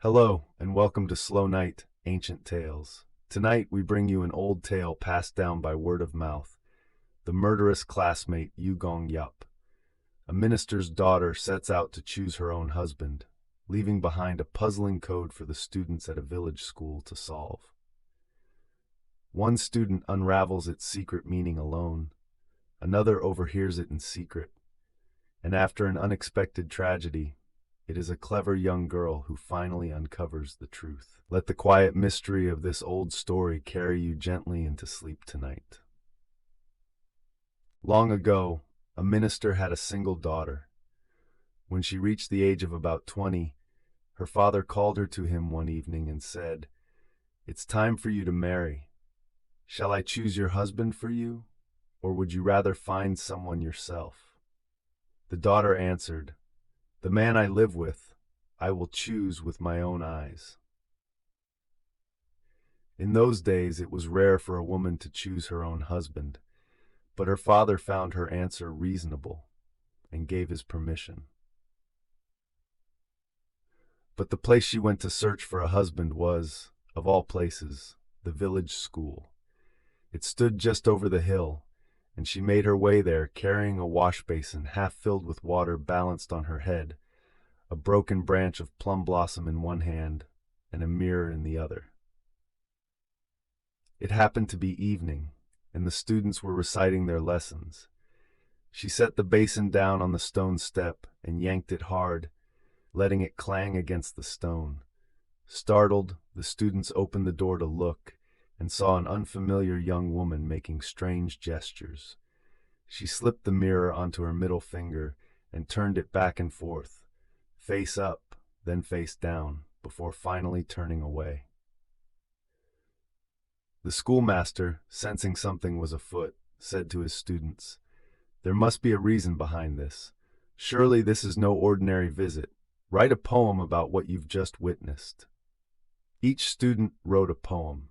Hello, and welcome to Slow Night, Ancient Tales. Tonight we bring you an old tale passed down by word of mouth, the murderous classmate Yu Gong-yeop. A minister's daughter sets out to choose her own husband, leaving behind a puzzling code for the students at a village school to solve. One student unravels its secret meaning alone, another overhears it in secret, and after an unexpected tragedy, it is a clever young girl who finally uncovers the truth. Let the quiet mystery of this old story carry you gently into sleep tonight. Long ago, a minister had a single daughter. When she reached the age of about 20, her father called her to him one evening and said, "It's time for you to marry. Shall I choose your husband for you, or would you rather find someone yourself?" The daughter answered, "The man I live with, I will choose with my own eyes." In those days it was rare for a woman to choose her own husband, but her father found her answer reasonable and gave his permission. But the place she went to search for a husband was, of all places, the village school. It stood just over the hill, and she made her way there carrying a wash basin half filled with water balanced on her head, a broken branch of plum blossom in one hand, and a mirror in the other. It happened to be evening, and the students were reciting their lessons. She set the basin down on the stone step and yanked it hard, letting it clang against the stone. Startled, the students opened the door to look and saw an unfamiliar young woman making strange gestures. She slipped the mirror onto her middle finger and turned it back and forth, face up, then face down, before finally turning away. The schoolmaster, sensing something was afoot, said to his students, "There must be a reason behind this. Surely this is no ordinary visit. Write a poem about what you've just witnessed." Each student wrote a poem.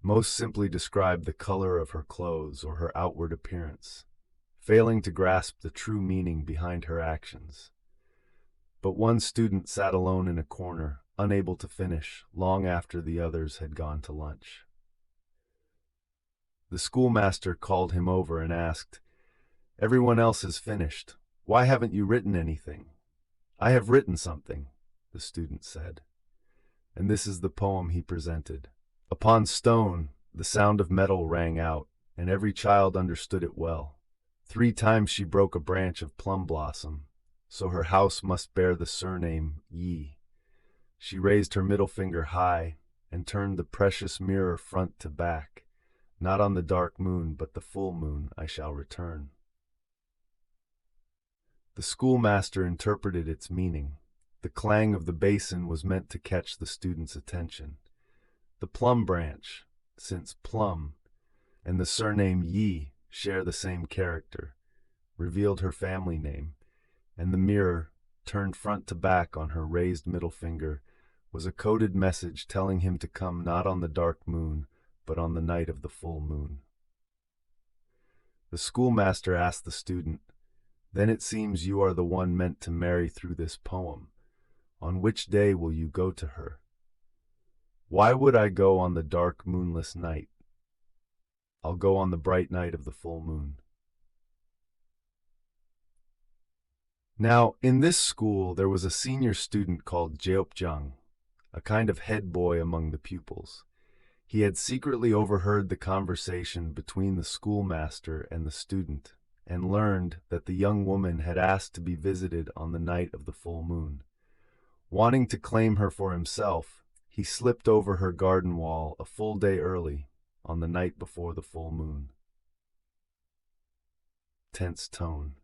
Most simply described the color of her clothes or her outward appearance, failing to grasp the true meaning behind her actions. But one student sat alone in a corner, unable to finish, long after the others had gone to lunch. The schoolmaster called him over and asked, "Everyone else has finished. Why haven't you written anything?" "I have written something," the student said. And this is the poem he presented. Upon stone, the sound of metal rang out, and every child understood it well. 3 times she broke a branch of plum blossom, so her house must bear the surname Yi. She raised her middle finger high and turned the precious mirror front to back. Not on the dark moon, but the full moon, I shall return. The schoolmaster interpreted its meaning. The clang of the basin was meant to catch the student's attention. The plum branch, since plum, and the surname Yi share the same character, revealed her family name, and the mirror, turned front to back on her raised middle finger, was a coded message telling him to come not on the dark moon, but on the night of the full moon. The schoolmaster asked the student, "Then it seems you are the one meant to marry through this poem. On which day will you go to her?" "Why would I go on the dark moonless night? I'll go on the bright night of the full moon." Now, in this school there was a senior student called Jeop-jung, a kind of head boy among the pupils. He had secretly overheard the conversation between the schoolmaster and the student, and learned that the young woman had asked to be visited on the night of the full moon. Wanting to claim her for himself, he slipped over her garden wall a full day early, on the night before the full moon. Tense tone.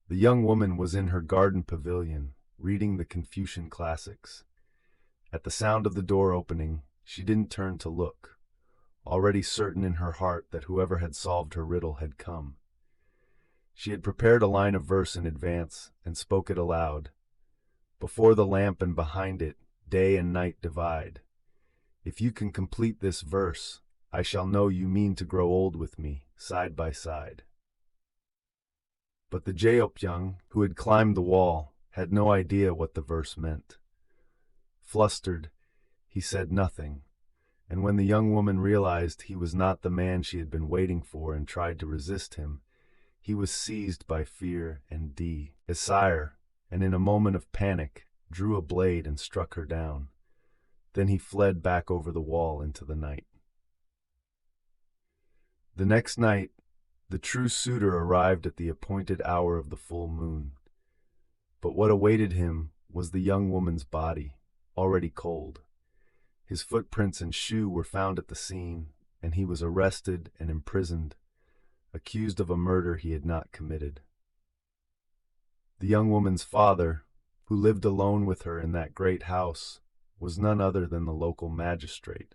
The young woman was in her garden pavilion, reading the Confucian classics. At the sound of the door opening, she didn't turn to look, already certain in her heart that whoever had solved her riddle had come. She had prepared a line of verse in advance and spoke it aloud. "Before the lamp and behind it, day and night divide. If you can complete this verse, I shall know you mean to grow old with me, side by side." But the Jeop-jung, who had climbed the wall, had no idea what the verse meant. Flustered, he said nothing, and when the young woman realized he was not the man she had been waiting for and tried to resist him, he was seized by fear and desire, and in a moment of panic, drew a blade and struck her down. Then he fled back over the wall into the night. The next night, the true suitor arrived at the appointed hour of the full moon. But what awaited him was the young woman's body, already cold. His footprints and shoe were found at the scene, and he was arrested and imprisoned, accused of a murder he had not committed. The young woman's father, who lived alone with her in that great house, was none other than the local magistrate.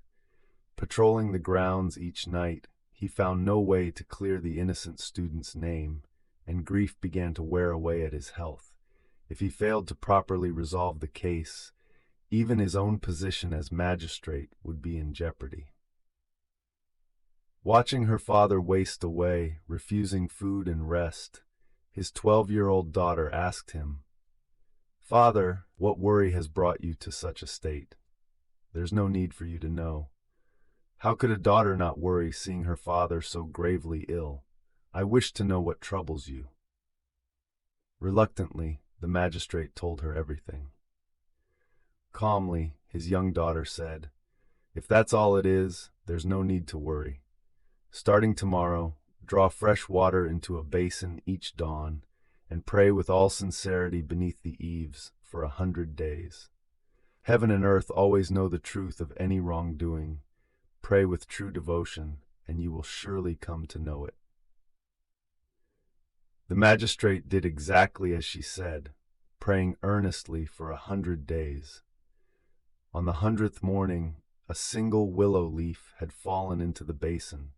Patrolling the grounds each night, he found no way to clear the innocent student's name, and grief began to wear away at his health. If he failed to properly resolve the case, even his own position as magistrate would be in jeopardy. Watching her father waste away, refusing food and rest, his 12-year-old daughter asked him, "Father, what worry has brought you to such a state? There's no need for you to know. How could a daughter not worry seeing her father so gravely ill? I wish to know what troubles you." Reluctantly, the magistrate told her everything. Calmly, his young daughter said, "If that's all it is, there's no need to worry. Starting tomorrow, draw fresh water into a basin each dawn, and pray with all sincerity beneath the eaves for 100 days. Heaven and earth always know the truth of any wrongdoing. Pray with true devotion, and you will surely come to know it." The magistrate did exactly as she said, praying earnestly for 100 days. On the 100th morning, a single willow leaf had fallen into the basin,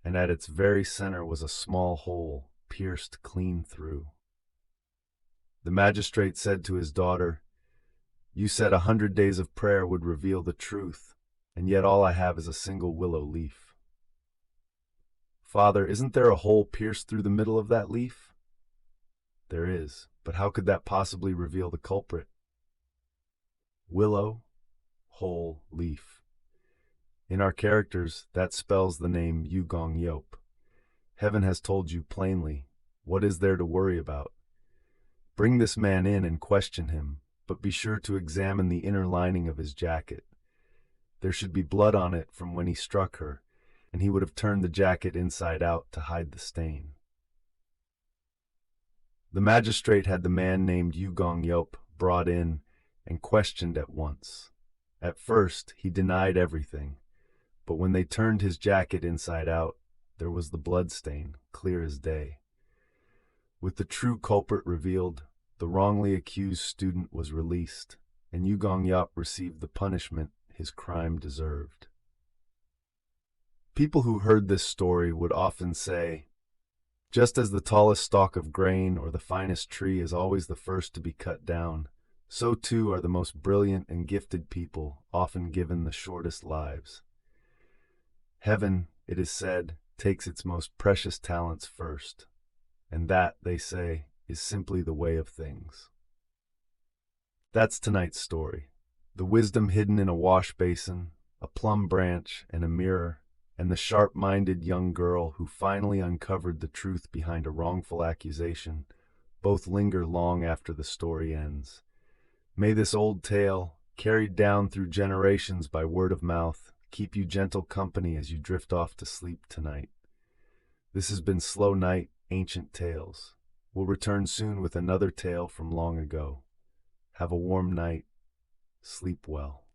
and at its very center was a small hole, pierced clean through. The magistrate said to his daughter, "You said 100 days of prayer would reveal the truth, and yet all I have is a single willow leaf." "Father, isn't there a hole pierced through the middle of that leaf?" "There is, but how could that possibly reveal the culprit?" Willow, hole, leaf. In our characters, that spells the name Yu Gong-yeop. Heaven has told you plainly, what is there to worry about? Bring this man in and question him, but be sure to examine the inner lining of his jacket. There should be blood on it from when he struck her, and he would have turned the jacket inside out to hide the stain. The magistrate had the man named Yu Gong-yeop brought in and questioned at once. At first, he denied everything, but when they turned his jacket inside out, there was the blood stain, clear as day. With the true culprit revealed, the wrongly accused student was released, and Yu Gong-yeop received the punishment his crime deserved. People who heard this story would often say, just as the tallest stalk of grain or the finest tree is always the first to be cut down, so too are the most brilliant and gifted people often given the shortest lives. Heaven, it is said, takes its most precious talents first, and that, they say, is simply the way of things. That's tonight's story. The wisdom hidden in a wash basin, a plum branch, and a mirror, and the sharp-minded young girl who finally uncovered the truth behind a wrongful accusation, both linger long after the story ends. May this old tale, carried down through generations by word of mouth, keep you gentle company as you drift off to sleep tonight. This has been Slow Night, Ancient Tales. We'll return soon with another tale from long ago. Have a warm night. Sleep well.